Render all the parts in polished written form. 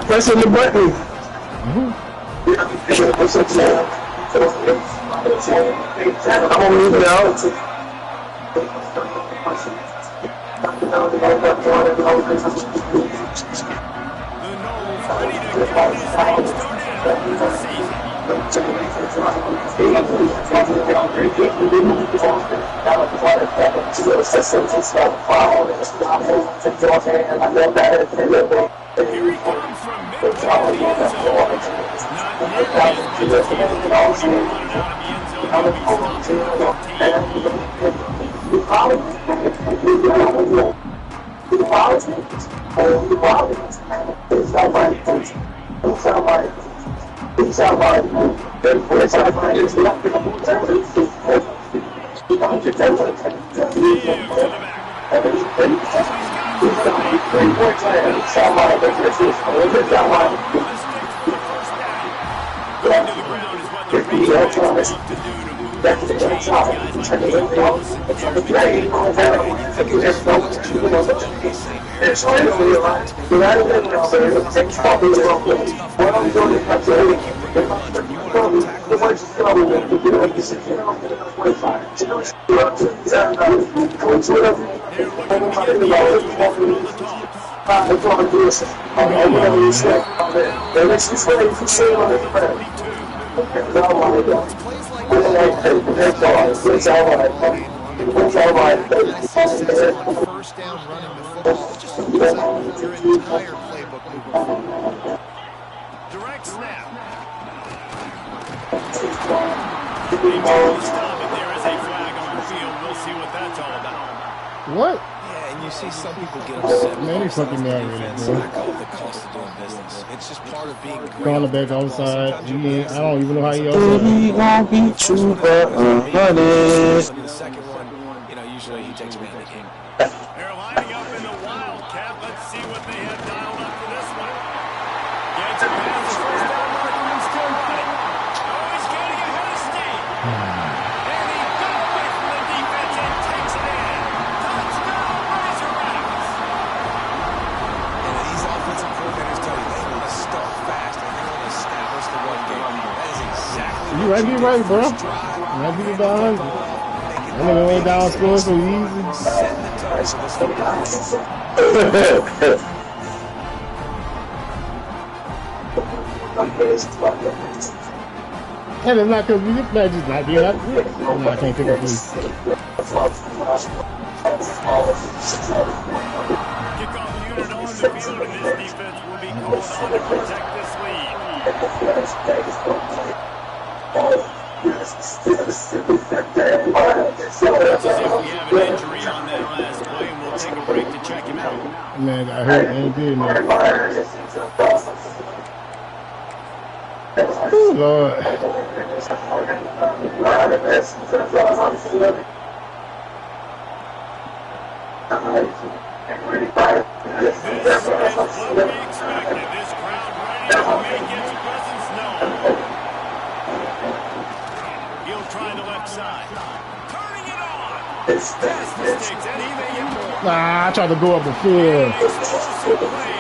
Pressing the button. I'm gonna leave it out. First down running the football just easy your entire playbook moving forward. Direct snap. Stop it. There is a flag on the field. We'll see what that's all about. What? Yeah, and you see some people get upset. Man, he's fucking mad with it, bro. I call it the cost of doing business. It's just part of being great. Calling the back outside. I don't even know how he won't be true, but the second one, you know, usually he takes me out of the game. They're lining up in the Wildcat. Let's see what they have dialed up for this one. Gets it past the first down marker and still running. Oh, he's getting ahead of steam. And he got away from the defense and takes it in. Touchdown, Razorbacks. And these offensive coordinators tell you they want to start fast and they want to establish the run game. That is exactly you right, be right, bro. You might be down. I'm gonna lay down score so easy. And it's not because we just not being up. No, I can't take a please. Kickoff unit on the field, and this defense will be called on to protect this lead. Looks as if we have an injury on that last play, and we'll take a break to check him out. Man, I hurt and did, man. Oh, Lord. This is what we expected. This crowd ready to make its presence known. He'll try the left side. Turning it on. Pass the sticks, and he may get more. Nah, I tried to go up the field. Explosive play.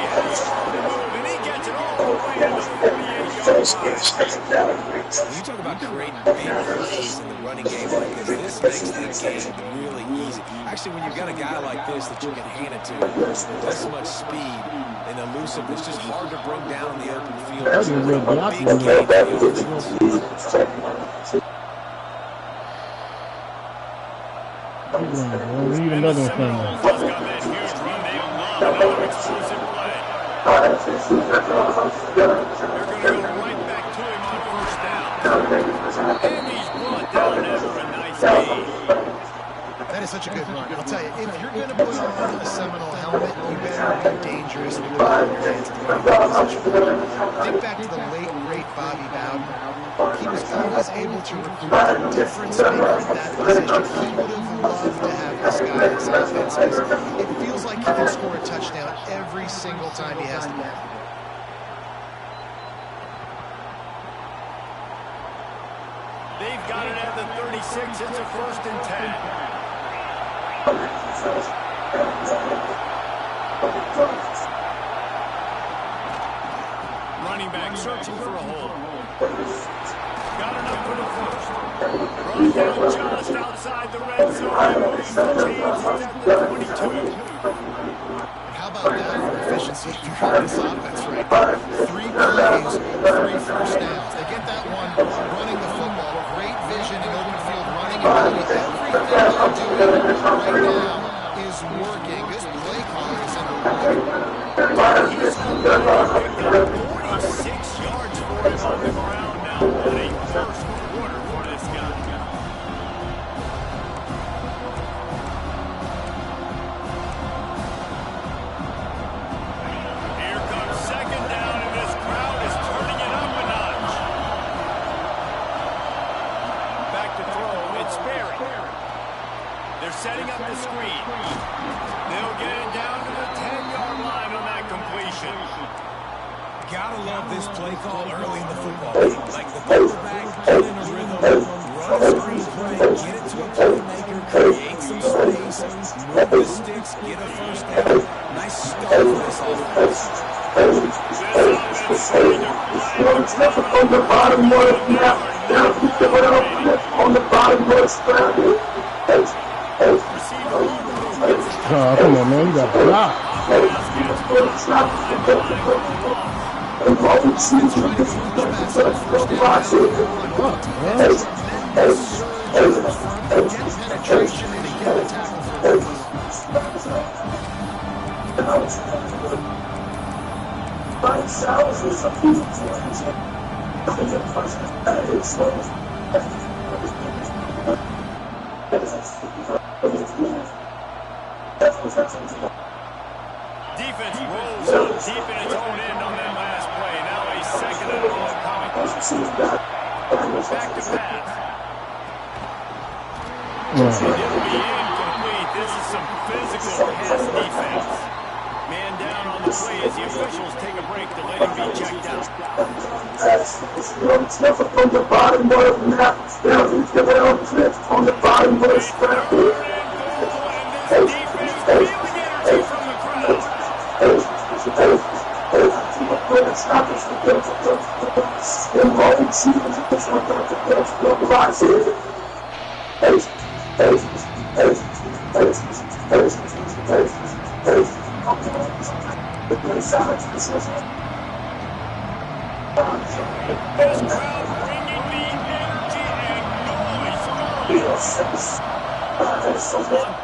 And he gets it all the way When you talk about creating big plays in the running game like this makes the game really easy. Actually, when you've got a guy like this that you can hand it to with this much speed and elusiveness, just hard to bring down in the open field. That's a real block. Big game for the offense. We need another one from there. Got that huge run. They love another explosive play. They're going to go right back to him on first down. And he's brought down after a nice gain. That is such a good run. I'll tell you, if you're going to put on a Seminole helmet, you better be dangerous with the ball in your hands at the running position. Think back to the late, great Bobby Bowden. He was always able to recruit a difference maker in that position. He would have loved to have this guy in his offense. It feels like he can score a touchdown every single time he has the ball. They've got it at the 36. It's a 1st and 10. Running back searching for a hole. Got enough for the first. Brought down just outside the red zone. And moves the chains. It's at the 22. How about that for efficiency if you're on this offense right now? 3 plays, 3 first downs. They get that one running the football. Great vision in open field running ability. Everything they're doing right now is working. This play caller is in the way. He's got 46 yards for him on the ground now. What a first quarter for this guy. Here comes 2nd down, and this crowd is turning it up a notch. Back to throw. It's Berry. They're setting up the screen. They'll get it down to the 10-yard line on that completion. Gotta love this play call early in the football game. Like the quarterback, get in a rhythm, run a screen play, get it to a playmaker, create some space, move the sticks, get a first down. Nice start for this offense. On the bottom was now on the bottom was Oh, come on, man. You got to block. Defense rolls up deep in its own end on that last play. Now a 2nd and long coming. Back to pass. It'll be incomplete. This is some physical pass defense. Man down on the play as the officials take a break to let him be checked out. on the bottom was now on the bottom was And this defense feeling energy from the crowd. This crowd bringing the energy and noise.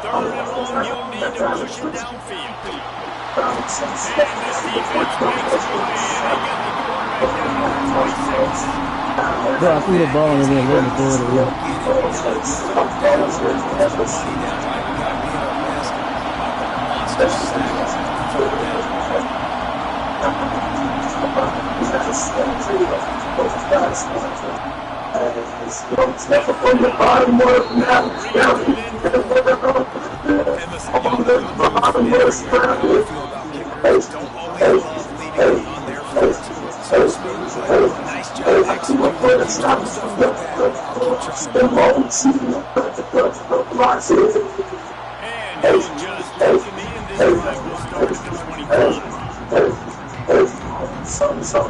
On 3rd and long, you'll need to push it downfield. And this defense makes a play, and they get the quarterback down to the 26. Bro, I threw the ball and then let me throw it away. on the bottom was now And he's just looking in. This drive will start at the 25. They'll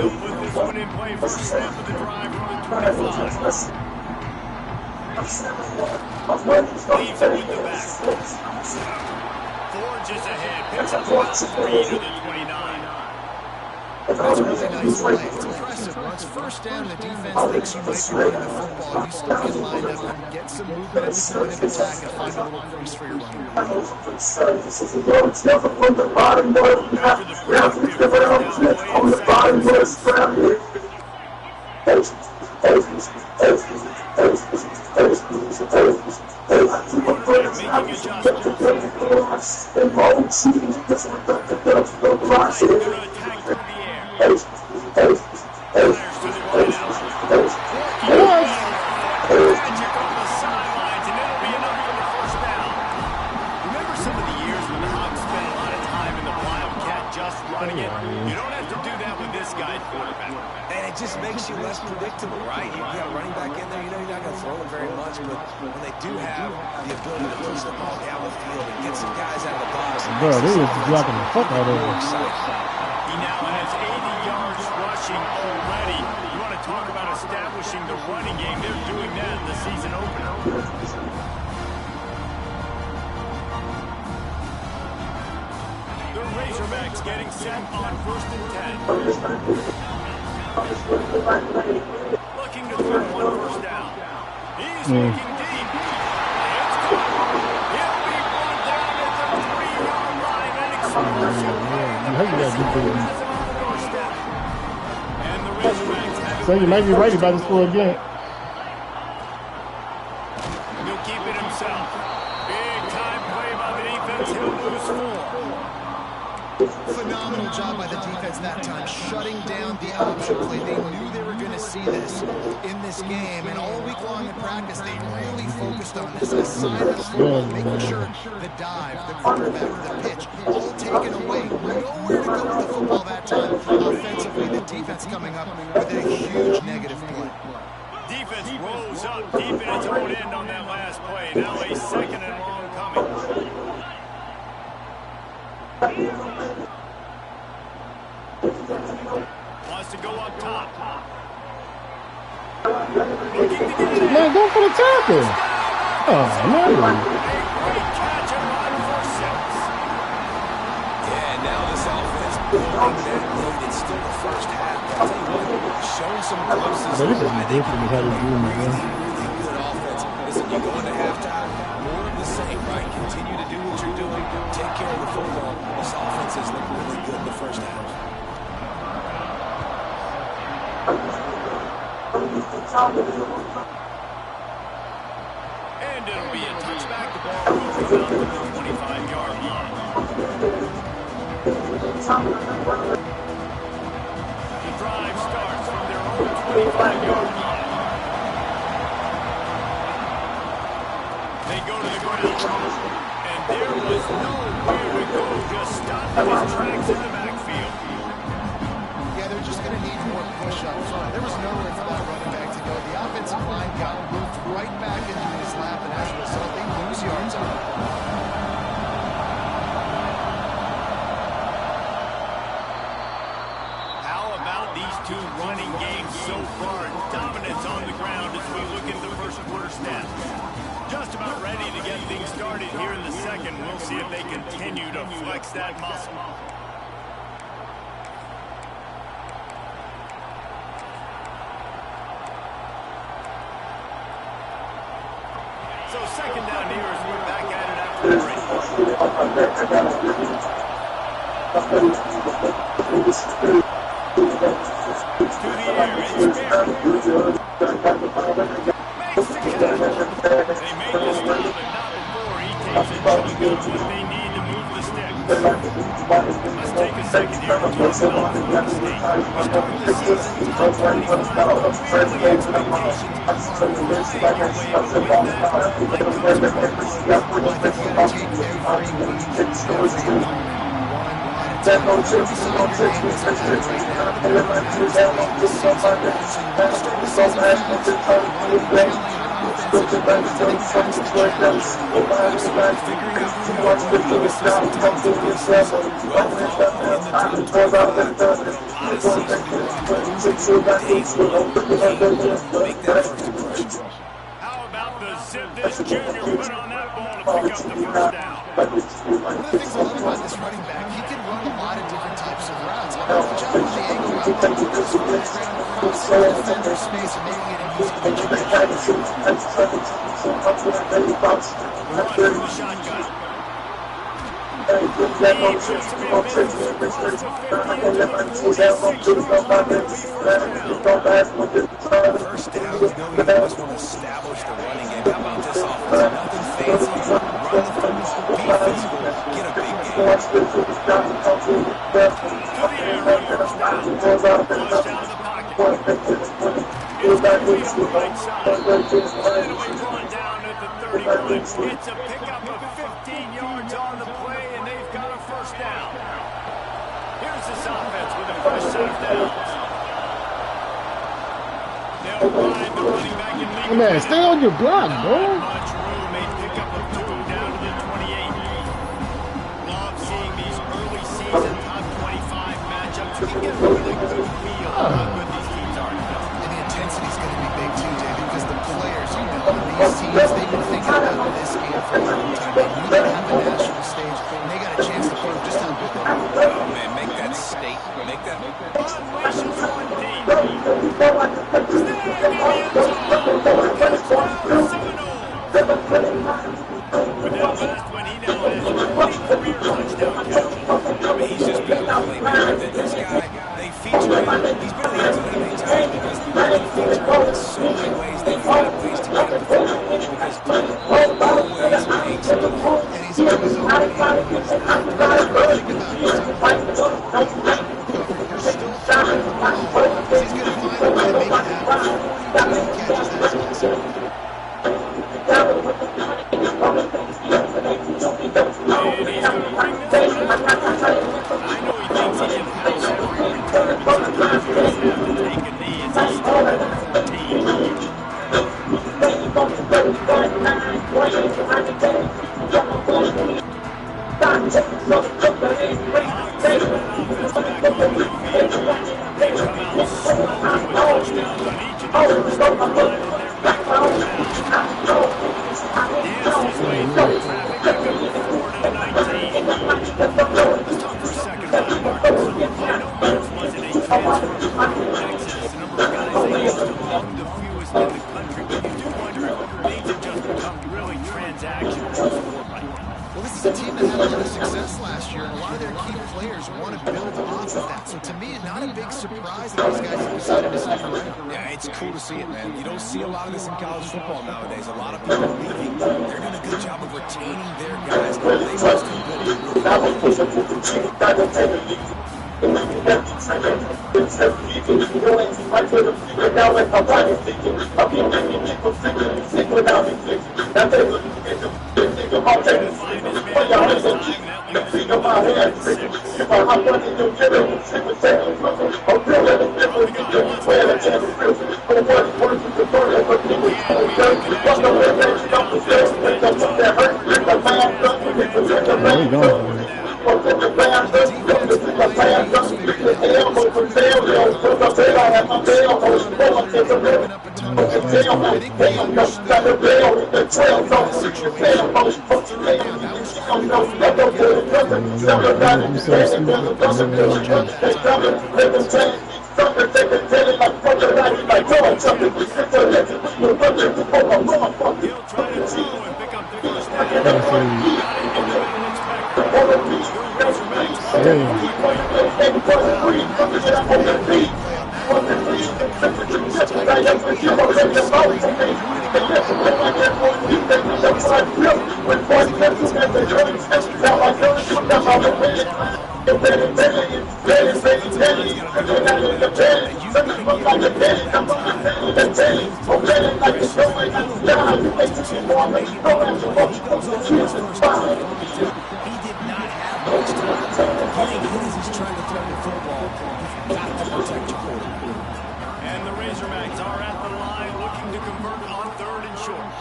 put this one in play. First snap of the drive from the 25. Leaves it with the back. Forges ahead. Picks up about 3 to the 29. That's a really nice play. It's impressive. Once first down, the defense thinks you might be running the football. You still get lined up and get some movement at the point of attack and find a little crease for your running back. Just makes you less predictable, right? You got a running back in there, you know you're not going to throw it very much, but when they do have the ability to push the ball down the field and get some guys out of the box. Bro, they was blocking the fuck out of him. He now has 80 yards rushing already. You want to talk about establishing the running game? They're doing that in the season opener. The Razorbacks getting set on 1st and 10. Looking to throw one first down. He's looking deep. It's good. He'll be brought down at the 3-yard line. An explosive play. And the Razorbacks have it. So you might be right about the score again. He'll keep it himself. Big time play by the defense. He'll lose 4. Phenomenal job by the defense that time, shutting down the option play. They knew they were going to see this in this game, and all week long in practice, they really focused on this assignment of football, making sure the dive, the quarterback, the pitch, all taken away. Nowhere to go with the football that time. Offensively, the defense coming up with a huge negative play. Defense rolls up deep in its own end on that last play. Now a 2nd and long coming. Wants to go up top. Man, go for the tackle. Oh, no. A great catch and run for 6. Yeah, now this offense building that lead. It's still the first half. I'll tell you what, showing some glimpses of why they can be really good offense. Listen, you go into halftime, more of the same, right? Continue to do what you're doing. Take care of the football. This offense is looking really good in the first half. And it'll be a touchback. The ball will come out to the 25-yard line. The drive starts from their own 25-yard line. They go to the ground. And there was nowhere to go. Just stopped in his tracks in the backfield. Yeah, they're just going to need more push-ups. There was nowhere for that running back to go. The offensive line got moved right back into his lap, and as a result, they lose yards on it. How about these two running games so far? Dominance on the ground as we look at the first quarter stats. Just about ready to get things started here in the second. We'll see if they continue to flex that muscle. So 2nd down here as we're back at it after the break. To the air, it's Barry. Makes the catch. They made the stop, but not before he takes it. Should have got what they need to move the sticks. Let's take a second here to talk about Florida State. We started the season top 25. Clearly expectations are flying your way, but with that, like Coach McCarthy says, Well, I think you got to take every week, every opponent one at a tell you, you want to be signing your name doesn't matter right now. Anymore. What matters is late in the season. So you want to start the season fast. You want to be gelling on offense. And I think that's the challenge early on. Absolutely. Figuring out who you are in the system towards the preseason. Well, probably in the top 25. But a lot of season to go out there. Day one, game one, make that first impression. How about the zip this junior put on that ball to pick up the first down? One of the things I love about this running back, he can run a lot of different types of routes. Watch out on the angle route. This one is great on the crossing the defender space and making it an easy reach. Run through the shotgun. He shoots me a misses across the 50 into the 46-yard line. First down, you know you just want to establish the running game. How about this offense? Nothing fancy. Run the football, be physical, get a big game. To the air, run first down. Flush down the pocket. It's going to be on the right side. Finally run down at the 31. It's a pickup of 15 yards on the play, and they've got a first down. Here's this offense with a fresh set of downs. They'll ride the running back and lead. Hey, man, stay on your block, bro. Much room, a pickup of 2 down to the 28. Love seeing these early season top 25 matchups. You can get a really good feel of how good these teams are. And the intensity is going to be big too, Dave, because the players, you know, these teams, they've been thinking about this game for a long time. They knew they had the national stage, and they got a chance to prove just how good they are. Oh, man, make that statement. Make that. Unleashes one deep. With that last one, he now has 20 career touchdown catches. I mean, he's just been a playmaker. This guy, they feature him. He's been in the end zone many times because they feature him in so many ways. They find ways to get him the football because always makes it. And he's on his own. He's not think about it. You're still throwing the ball. He's going to find a way to make it happen. 20 catches, that's awesome. And he's going to bring this one up. I know he thinks he can house every return, but sometimes he just has to take a knee as he started for the team. They come out strong with touchdowns on each of the first 5 on their back-to-back matches. Danced his way through traffic to go 4-19. Let's talk for a second about Marcus. By no means was it a transfer from Texas. The number of guys they used among the fewest in the country, but you do wonder if things have just become really transactional in sport right now. Well, this is a team that had a lot of success last year, and a lot of their key players want to build off of that. So to me, not a big surprise that these guys have decided to stick around. Yeah, it's cool to see it, man. You don't see a lot of this in college football nowadays. A lot of people leaving. They're doing a good job of retaining their guys. They must have built There you go. He'll try to throw and pick up the first down. Got it into the Alex Becker. He did not have much time. getting hit as he's trying to throw the football. You've got to protect your quarterback. And the Razorbacks are at the line looking to convert on 3rd and short.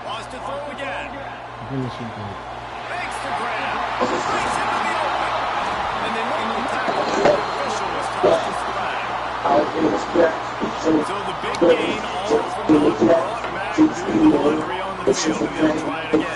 Wants to throw again. Makes the grab. Strikes into the open. And they make the tackle. The official was tossed his flag. So the big gain all from the brought back to the laundry on the field, and they'll try it again.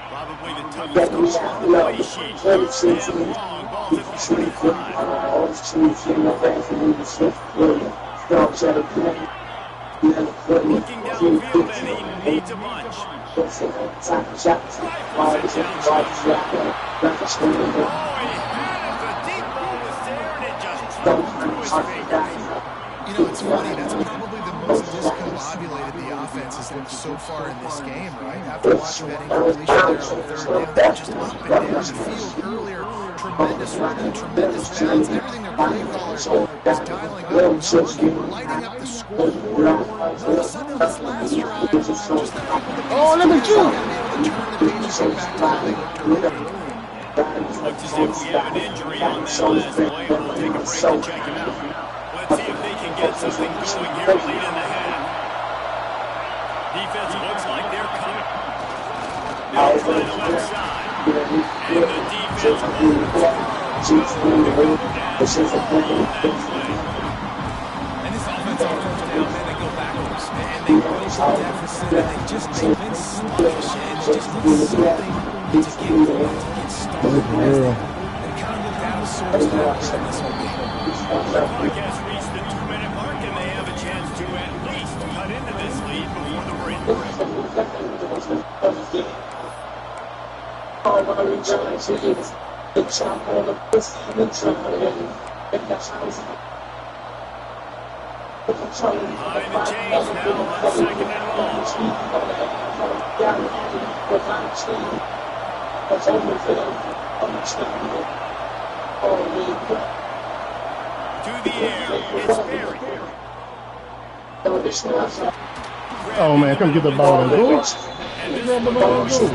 Probably the toughest call on the play sheet. Third and long, ball's at the 25. Looking downfield, and he needs a bunch. Rifles it down. Oh, he had it. The deep ball was there, and it just dropped through his fingers. You know, it's funny. That's probably the most discombobulated the offense has looked so far in this game, right? After watching that incompletion there on 3rd down, just up and down the field earlier. Tremendous rhythm, tremendous balance. Everything their play caller is dialing up. Now lighting up the scoreboard. All of a sudden, this last drive, just not able to let me shoot. turn the pages and back to how they looked earlier. Looks as if we have an injury on that last play. We'll take a break to check him out. Let's see if they can get something going here late in the half. Defense looks like they're coming. They'll try the left side. And the defense holds strong. They go down on that play. And this offense on 1st down, man, they go backwards. And they build a deficit, and they've been sluggish, and they just need something to get going, to get started. They kind of looked out of sorts now in this whole game. The clock has reached the 2-minute mark, and they have a chance to at least cut into this lead before the break. Behind the chains now on 2nd and long. To the air, it's Berry. Oh man, come get the ball and go. And this one goes the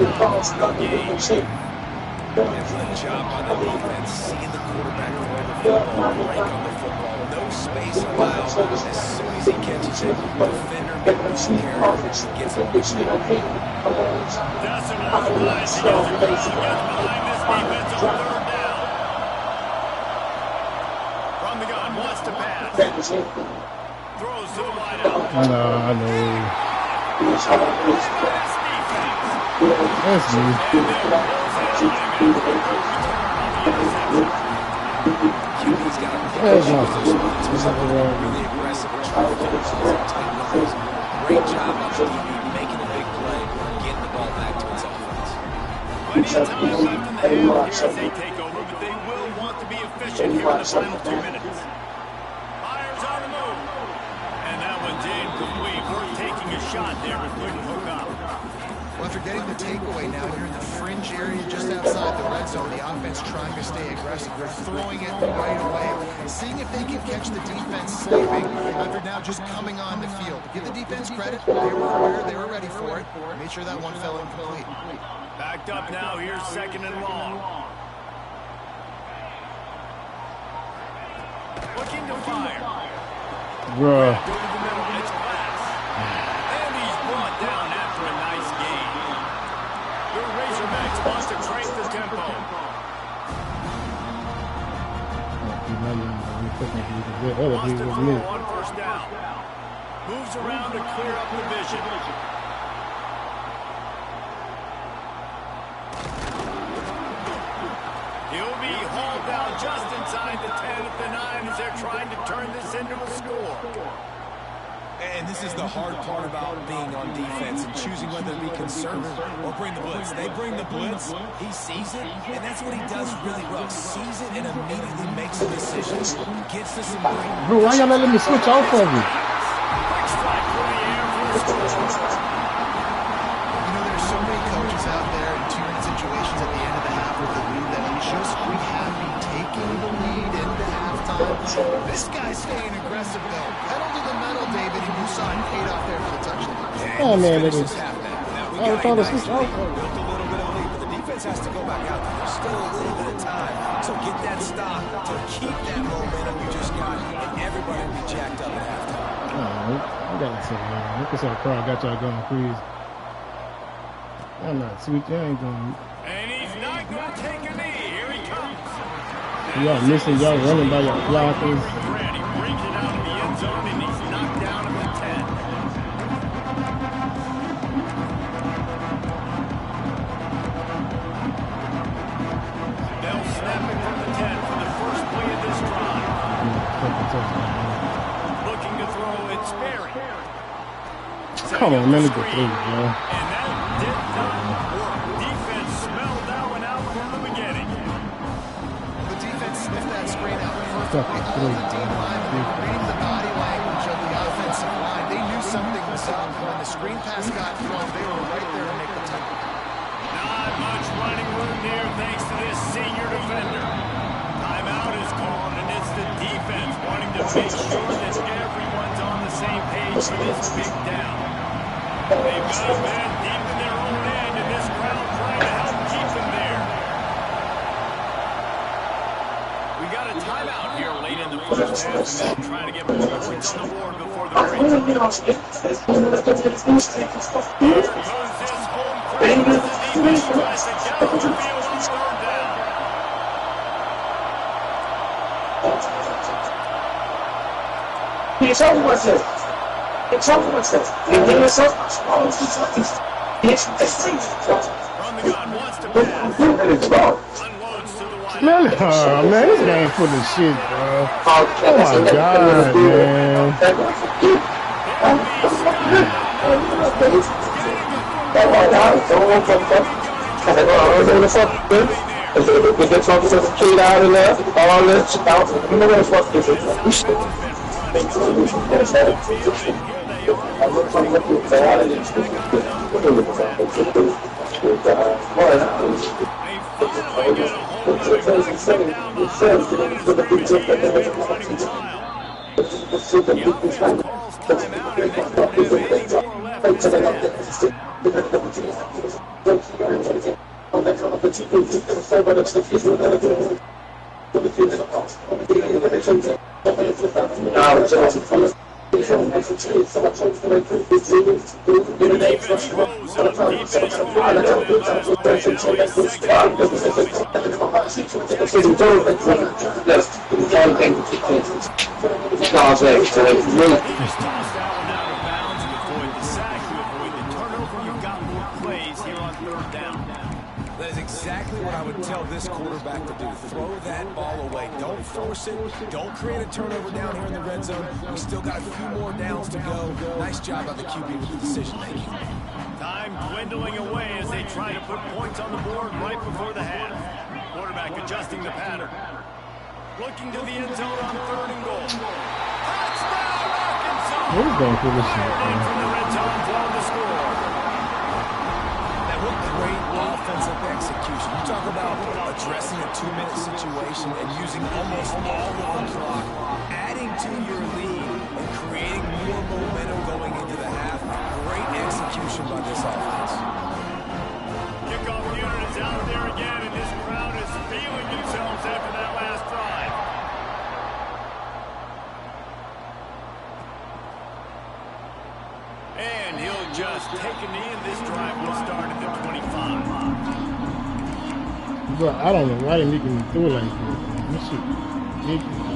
game. Excellent job by the defense, seeing the quarterback throw the football, break on the football, no space allowed. As soon as he catches it, the defender makes the carry, gets it. Decimal rise, he goes across and gets behind this defense on 3rd down. From the gun, wants to pass. Throws to the wideout. I know. That's me. QB's got a That's not really aggressive and trying to get it tight numbers. Great job by the QB making a big play, getting the ball back to its offense. Plenty of time left in the half here as they take over, but they will want to be efficient here in the final 2 minutes. Fires on the move. And that one's incomplete. Worth taking a shot there, but couldn't hook up. Well, after getting the takeaway, now you're in the fringe area just outside the red zone. The offense trying to stay aggressive. They're throwing it right away, seeing if they can catch the defense sleeping after now just coming on the field. Give the defense credit. They were aware. They were ready for it. Made sure that one fell incomplete. Backed up now. Here's 2nd and long. Looking to fire. Bruh. Through the middle. It's Glass. And he's brought down after a nice gain. The Razorbacks want to trace the tempo. Wants to throw on 1st down. Moves around to clear up the vision. He'll be hauled down just inside the 10 at the 9 as they're trying to turn this into a score. And this is the hard part about being on defense and choosing whether to be conservative or bring the blitz. They bring the blitz, he sees it, and that's what he does really well. Sees it and immediately makes a decision. Gets to some break. Bro, why y'all not letting me switch off of you? Quick strike for the air for the score. You know, there's so many coaches out there in 2-minute situations at the end of the half with the lead that are just happy taking the lead into halftime. This guy's staying aggressive, though. Pedal to the metal. tunnel, David, and you saw it paid off there for the touchdown. Oh, man, finish it this is. half now. We I got thought a it nice was lead. Built a little bit of a lead, but the defense has to go back out there. There's still a little bit of time. So get that stop to keep that momentum you just got, and everybody will be jacked up at halftime. Oh, we got to say, man. Look at that crowd got y'all going crazy. I'm not sweet. Y'all ain't going. And he's not going to take a knee. Here he comes. Y'all missing. Y'all running by your blockers. He brings it out of the end zone, and he's knocked down at the 10. They'll snap it from the 10 for the first play of this drive. Looking to throw, it's Sperry. Come on, man, let's go through, bro. And that did not work. Defense smelled that one out from the beginning. The defense sniffed that screen out perfectly. Fucking All the crazy, D linemen were reading the body language of the offensive line. They knew something was up. When the screen pass got thrown, they were right there to make the tackle. Not much running room there thanks to this senior defender. Timeout is called, and it's the defense wanting to make sure that everyone's on the same page for this big down. They've got a man deep in their own end, and this crowd trying to help keep them there. We got a timeout here late in the first half, and they're trying to get more points on the board before the break. Here comes this home crowd as the defense tries to get off the field on third down. It's over with it. It's over with it. It's over From the gun, wants to pass. Unloads to the wide. Man, man, this game full of shit, bro. Oh my god, man. We get talking to the kid out of there, all this, you know what the fuck this is. That is exactly what I would tell this quarterback to do. Throw that ball away. Don't force it. Don't create a turnover down here in the red zone. We still got a few more downs to go. Nice job by the QB with the decision making. Time dwindling away as they try to put points on the board right before the half. Quarterback adjusting the pattern. Looking to the end zone on third and goal. Touchdown, Arkansas! Who's going for this shit, From man? the red zone, throwing the score. What great offensive execution. You talk about addressing a 2-minute situation and using almost all of the clock, adding to your lead and creating more momentum going into the half. Great execution by this offense. Kickoff unit is out there again, and this crowd is feeling themselves after that last drive. And he'll just take a knee, and this drive will start at the 25. But I don't know why they making me throw like this, man. This shit ridiculous.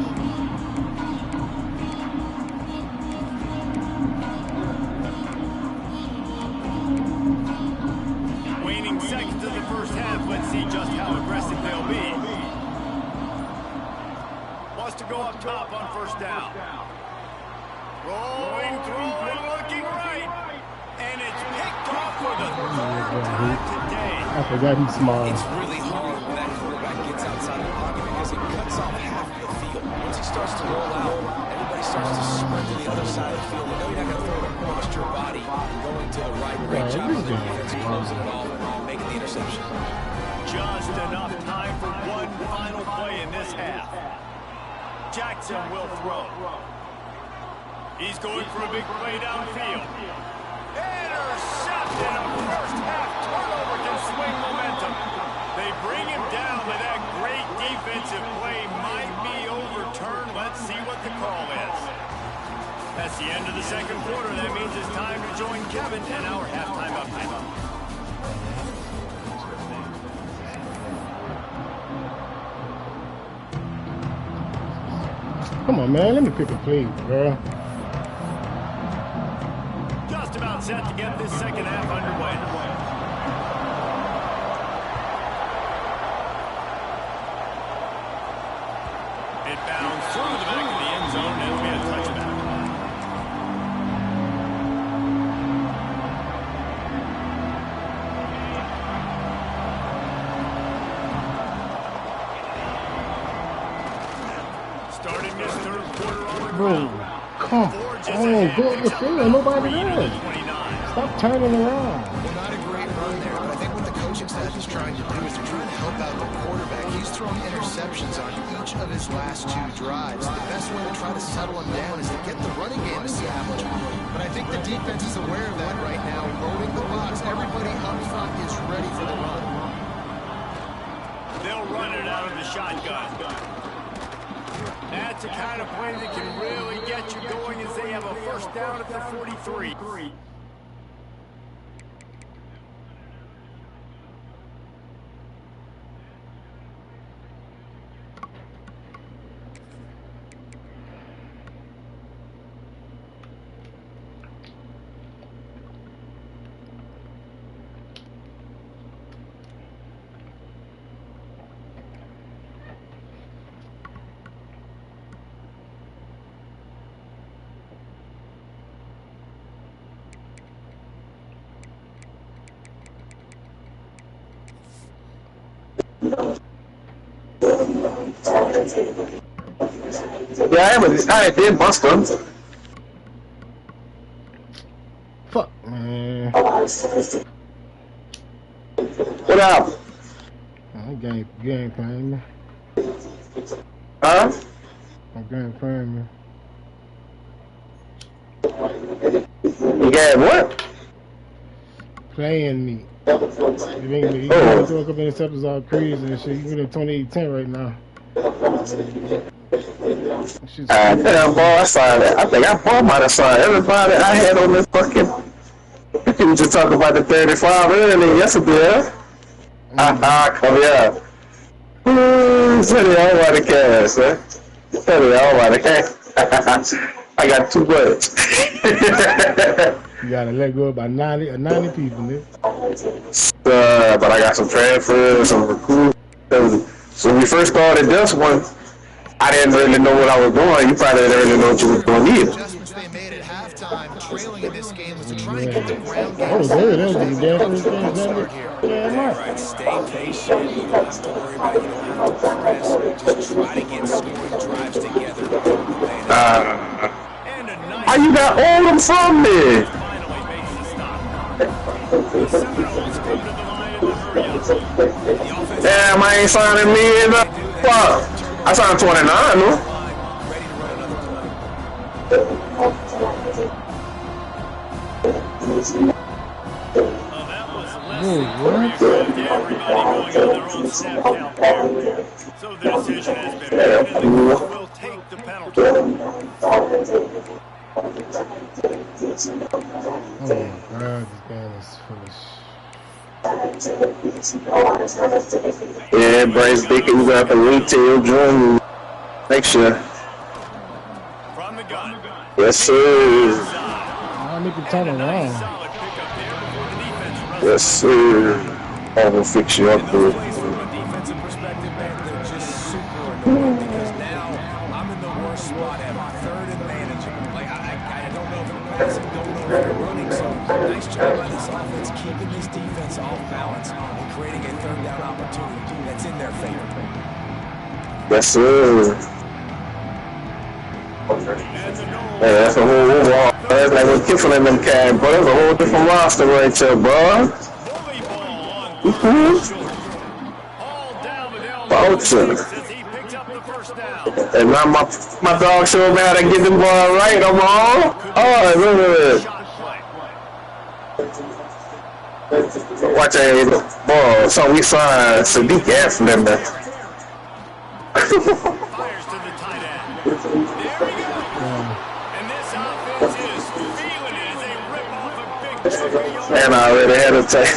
Waning seconds to the first half. Let's see just how aggressive they'll be. Wants to go up top on first down. Rolling, throwing, looking right. And it's picked off for the third time today. I forgot he's small. It's really hard when that quarterback gets outside the pocket because it cuts off half the field. Once he starts to roll out, everybody starts to sprint to the other side of the field. You know you're not going to throw it across your body going to the right. Great job on the defense closing it off and making the interception. Just enough time for one final play in this half. Jackson will throw. He's going for a big play downfield. Intercepted. A first-half turnover can swing momentum. They bring him down, but that great defensive play might be overturned. Let's see what the call is. That's the end of the second quarter. That means it's time to join Kevin and our halftime update. Come on, man. Let me pick a play, bro. Just about set to get this second half underway. It bounced through the back of the end zone and we had a touchback. Starting this third quarter on the ground. Bro, come on. Go up the field. Nobody there. Stop turning around. Well, not a great run there, but I think what the coaching staff is trying to do is they're trying to help out the quarterback. He's thrown interceptions on each of his last 2 drives. The best way to try to settle him down is to get the running game established. But I think the defense is aware of that right now, loading the box. Everybody up front is ready for the run. They'll run it out of the shotgun. That's the kind of play that can really get you going as they have a first down at the 43. Yeah, I did bust them. Fuck, man. What up? Game playing me. Huh? I'm game playing me. You got what? Playing me. You can throw a couple interceptors all crazy and shit. You can get a 28-10 right now. Damn, boy, I saw that. I think I might have saw everybody I had on this fucking. We were just talking about the 35 earlier yesterday. Come here. Tell you all about the cash, man. Tell you all about the cash. I got too much. You gotta let go about 90 people, nigga. But I got some transfers, some recruits. So when we first started this one, I didn't really know what I was doing. You probably didn't really know what you were doing either. Adjustments they made at halftime, trailing in this game, was to try and get the ground game. That was good. That was the damn first Start here. Yeah, Right, stay patient. You don't have to worry about it. You don't have to press. Just try to get scoring drives together. How you got all them from me? Damn, I ain't signing me in the fuck. I signed 29, no? So the decision has been made and the coach will take the penalty. Oh my God, this game is foolish. Yeah, Bryce Baker, you got to wait till you join next year. From the gun. Yes, sir. I need to turn around. Solid pickup there before the defense. Yes, sir. I will fix you up, Those dude. plays from a defensive perspective, man, they're just super annoying because now I'm in the worst spot ever. Third and manageable. Like, I don't know if they're passing, don't know if they're running. So, nice job by this offense keeping this defense off balance and creating a third down opportunity that's in their favor. Yes, sir. Yeah, that's a whole overall. That's like what Kiffin and them can, bro. That's a whole different roster right there, bro. All down the Voucher. as he picks up the first first down. And now my dog showed me how to get the ball right. I'm on. Oh, look at Shot play. it. Watch that ball. So we signed Sadiq Eflin. Fires to the tight end. There he goes. And this offense is feeling it as they rip off a big chunk of yard. And I already had a take.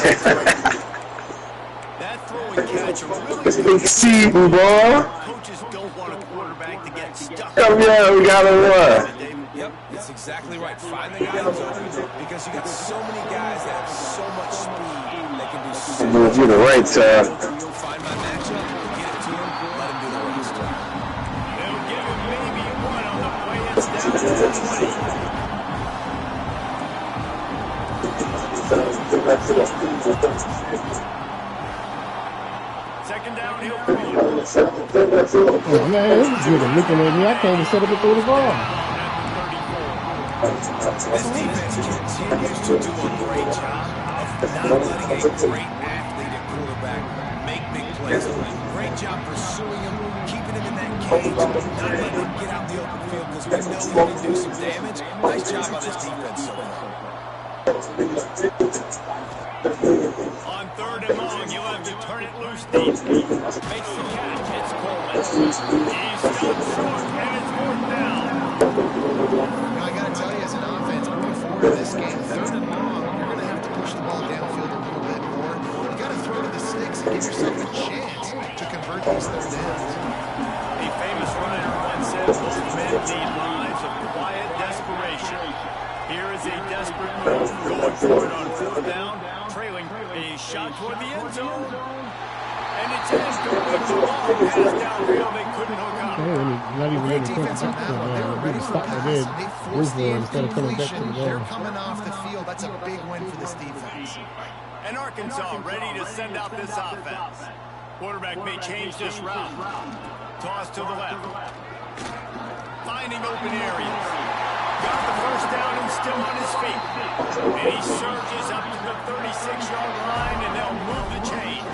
That throw and catch really Big season, boy. coaches don't want a quarterback to get stuck. Come here, we got a one. Yep, that's exactly right. Find the guy who's open because you got so many guys that have so much speed that can do so much. You the right time. Find my matchup, get it to him, let him do the rest. They'll give him maybe one on the play. It's down to the 20. Second down, he'll call. Oh, man, this is good. Looking at me, I can't even set up and throw the ball. This defense continues to do a great job of not letting a great athlete at quarterback make big plays. Great job pursuing him, keeping him in that cage, not letting him get out the open field because we know he can do some damage. Nice job by this defense so far. On third and long, you'll have to turn it loose deep. Makes the catch. It's Coleman. He's stopped short, and it's fourth down. I got to tell you, as an offense, moving forward in this game, third and long, you're going to have to push the ball downfield a little bit more. You got to throw to the sticks and give yourself a chance to convert these third downs. A famous writer once said, most men lead lives of quiet desperation. Here is a desperate move, going for it on fourth down, trailing a shot toward the end zone. And it's incomplete. The long pass downfield, they couldn't hook up. Not even Great in the defense on that one. They were ready for the pass. They forced the instead of coming back to the incompletion. ball. They're coming off the field. That's a big win for this defense. And Arkansas ready to send out this offense. Quarterback may change this route. Toss to the left. Finding open areas. Got the first down and still on his feet. And he surges up to the 36-yard line, and they'll move the chains.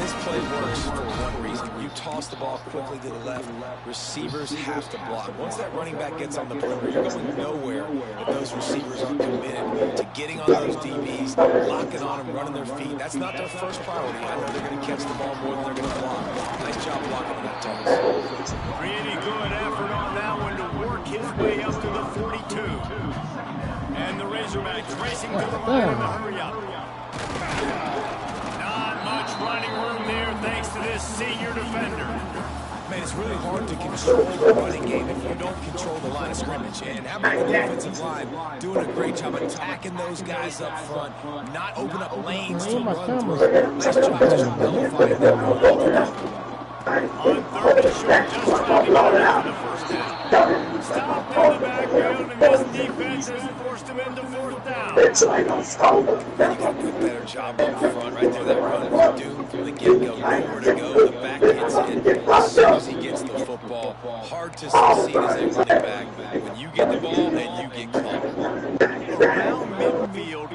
This play works for one reason. You toss the ball quickly to the left, receivers have to block. Once that running back gets on the perimeter, you're going nowhere if those receivers aren't committed to getting on those DBs, locking on them, running their feet. That's not their first priority. I know they're going to catch the ball more than they're going to block. Nice job blocking on that toss. Pretty good effort on that one to work his way up to the 42. And the Razorbacks racing to the line in the hurry-up. Not much running room there thanks to this senior defender. Man, it's really hard to control the running game if you don't control the line of scrimmage. And how about the defensive line doing a great job attacking those guys up front, not open up lanes to run through. Nice job just nullifying that run. On third and short, just trying to get it for the first down. Stopped in the backfield, and this defense has forced him into fourth down. You got a good, better job up front right there. That run was doomed from the get-go. Nowhere to go. The back hits hit as soon as he gets the football. Hard to succeed as a running back when you get the ball and you get caught. Around midfield,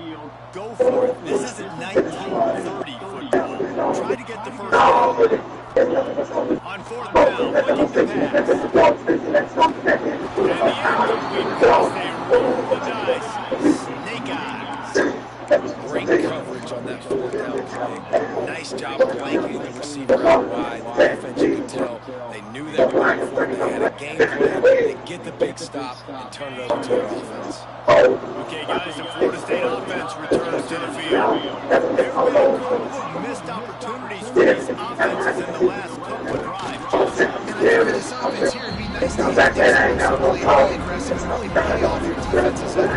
go for it. This isn't 1930 football. Try to get the first down. On fourth down, looking to pass. And the incomplete pass, they roll the dice. Snake eyes. Great coverage on that fourth down play. Nice job blanketing the receiver out wide. The offense, you can tell, they knew they were going for it. They had a game plan. They get the big stop and turn it over to their offense. Okay, guys, the Florida State offense returns to the field. There have been a couple of missed opportunities for these offenses in the last couple of drives. And I think for this offense here, it'd be nice to get things really aggressive and really play off your defenses. Instead of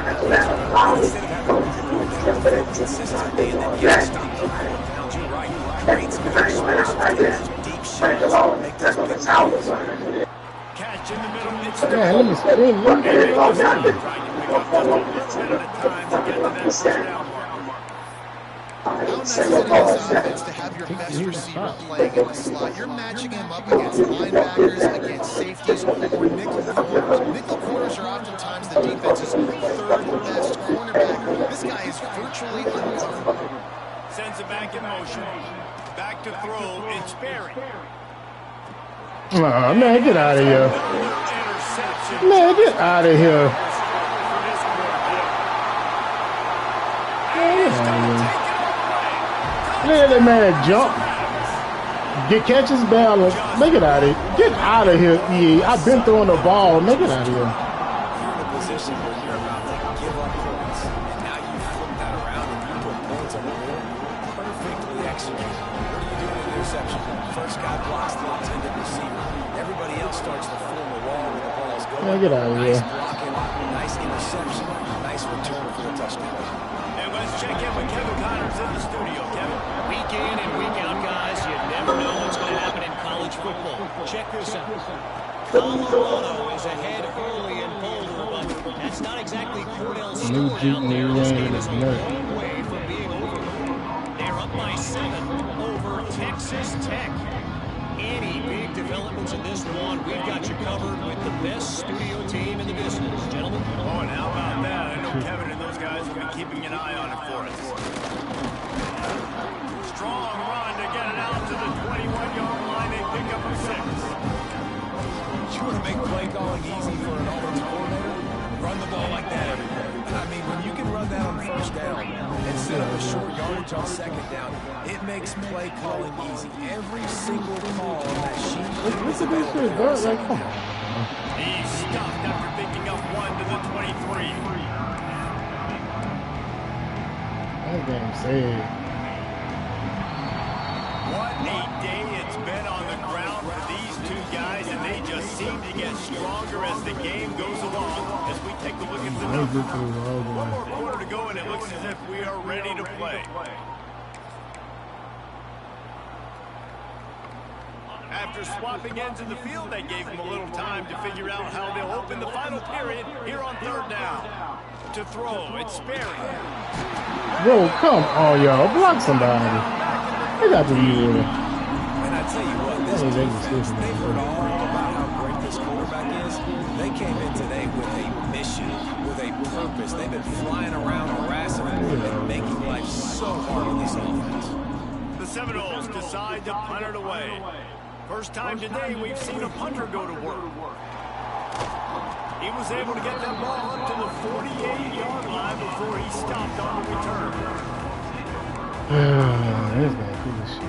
having consistently and then getting stopped on fourth downs, you're right. Great special deep shots. Make those big plays. Catch in the middle. It's Yeah, let me spin. Let me trying to pick up just a little bit at a time to get to that first down mark. How nice is it in this offense to have your best receiver playing in the slot? You're matching him up against linebackers, against safeties, or nickel corners. Nickel corners are oftentimes the defense's third best cornerback. This guy is virtually uncovered. Sends it back in motion. Back to throw. It's Berry. Oh, man, get out of here. Man, get out of here. Look at that man jump. Catch his balance. Make it out of here. Get out of here, EA. I've been throwing the ball. Make it out of here. You're in a position where you're about to give up points, and now you flip that around and you put points on the board. Perfectly executed. What do you do with interception? First guy blocks the intended receiver. Everybody else starts to form a wall when the ball's going. Man, get out of here. Nice blocking, nice interception, nice return for the touchdown. And let's check in with Kevin Connors in the studio. Kevin. Week in and week out, guys, you never know what's going to happen in college football. Check this out. Colorado is ahead early in Boulder, but that's not exactly Cordell's story out there. This game is a long way from being over. They're up by 7 over Texas Tech. Any big developments in this one, we've got you covered with the best studio team in the business. Gentlemen. Oh, and how about that? I know Kevin and those guys will be keeping an eye on it for us. Strong run to get it out to the 21-yard line. They pick up a 6. You want to make play calling easy for an offensive coordinator? Run the ball like that everywhere. I mean, when you can run that on first down instead of a short yardage on second down, it makes play calling easy. Every single call on that sheet. What's the best for his like, come on. He's stopped after picking up 1 to the 23. That game saved. What a day it's been on the ground for these two guys, and they just seem to get stronger as the game goes along. As we take a look at the numbers. One more quarter to go, and it looks as if we are ready to play. After swapping ends in the field, they gave them a little time to figure out how they'll open the final period here on 3rd down. To throw, it's Sperry. Bro, come on, y'all. Block somebody. They got to be with it. And I tell you what, this defense, they've heard all about how great this quarterback is. They came in today with a mission, with a purpose. They've been flying around harassing him and making life so hard on this offense. The Seminoles decide to punt it away. First time today we've seen a punter go to work. He was able to get that ball up to the 48-yard line before he stopped on the return. This guy cool as shit.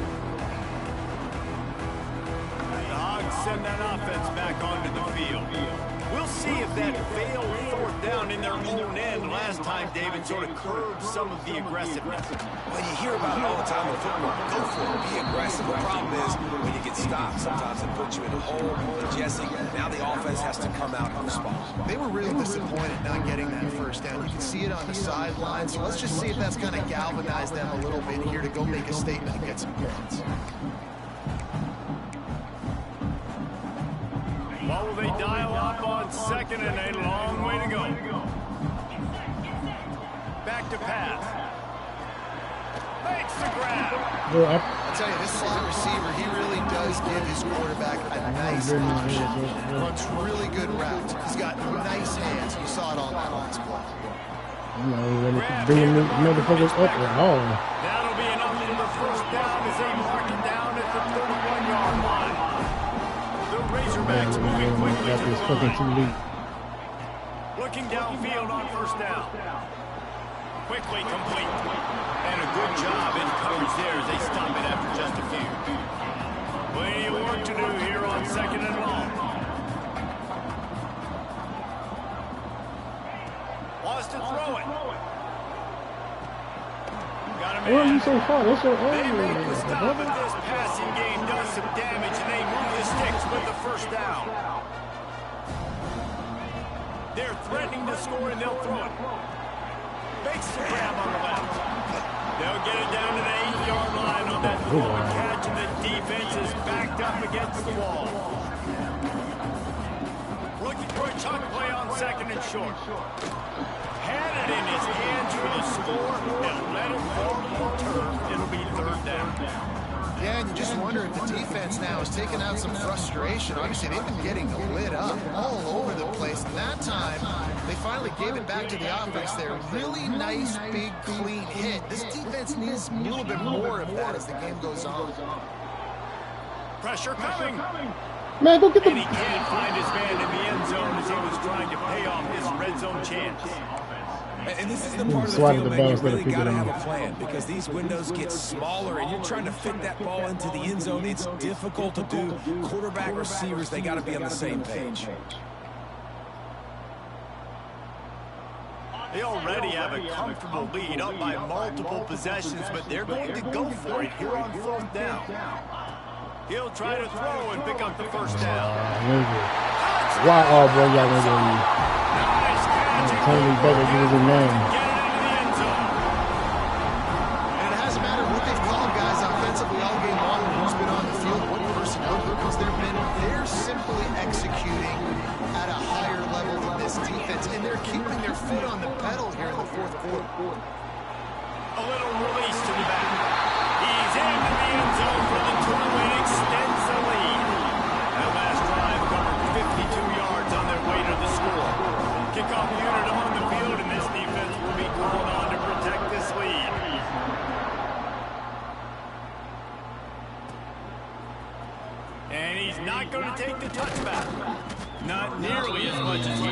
The Hogs send that offense back onto the field. We'll see if that failed 4th down in their own end last time David sort of curbed some of the aggressiveness. When you hear about it all the time in football, go for it, be aggressive. The problem is when you get stopped, sometimes it puts you in a hole. And Jesse, now the offense has to come out and respond. They were really disappointed not getting that first down. You can see it on the sideline. So let's just see if that's kind of galvanized them a little bit here to go make a statement and get some points. What will they dial up on 2nd and a long way to go? Back to pass. Makes the grab. Well, I'll tell you, this slot receiver, he really does give his quarterback a nice option. Runs really good routes. He's got nice hands. You saw it on that last play. you know, bringing the motherfuckers up at all. That'll be enough for the first down as they mark it down at the 31-yard line. The Razorbacks moving quickly to the line. Looking downfield on first down. Quickly complete. And a good job in coverage there as they stop it after just a few. Plenty of work to do here on 2nd and long. Wants to throw it. Got him in. Why are you so far? That's your They make the stop, but this passing game does some damage, and they move the sticks with the first down. They're threatening to score, and they'll throw it. Makes the grab on the left. They'll get it down to the 8-yard line on that throw and catch, and the defense is backed up against the wall. Looking for a chunk play on 2nd and short. Had it in his hands for the score, and let it fall to the turf. It'll be 3rd down. Yeah, and you just wonder if the defense now has taken out some frustration. Obviously, they've been getting lit up all over the place. And that time, they finally gave it back to the offense there. Really nice, big, clean hit. This defense needs a little bit more of that as the game goes on. Pressure coming. Man, go get the. And he can't find his man in the end zone as he was trying to pay off his red zone chance. And this is the part of the Swatted field, the man, ball you instead of really got to picking have him. a plan because these windows get smaller and you're trying to fit that ball into the end zone. It's difficult to do. Quarterback, receivers, they got to be on the same page. They already have a comfortable lead up by multiple possessions, but they're going to go for it here on 4th down. He'll try to throw and pick up the first down. Why all boy y'all gonna go you? Nice catch. Totally better give us a name. Get it into the end zone. And it hasn't mattered what they've called guys offensively all game long, who's been on the field, what personnel because they're simply executing at a higher level than this defense, and they're keeping their foot on the pedal here in the 4th quarter. A little release to the back. He's into the end zone for the 2 and extends the lead. That last drive covered 52 yards on their way to the score. Kickoff unit on the field, and this defense will be called on to protect this lead. And he's not going to take the touchback. Not nearly as much as he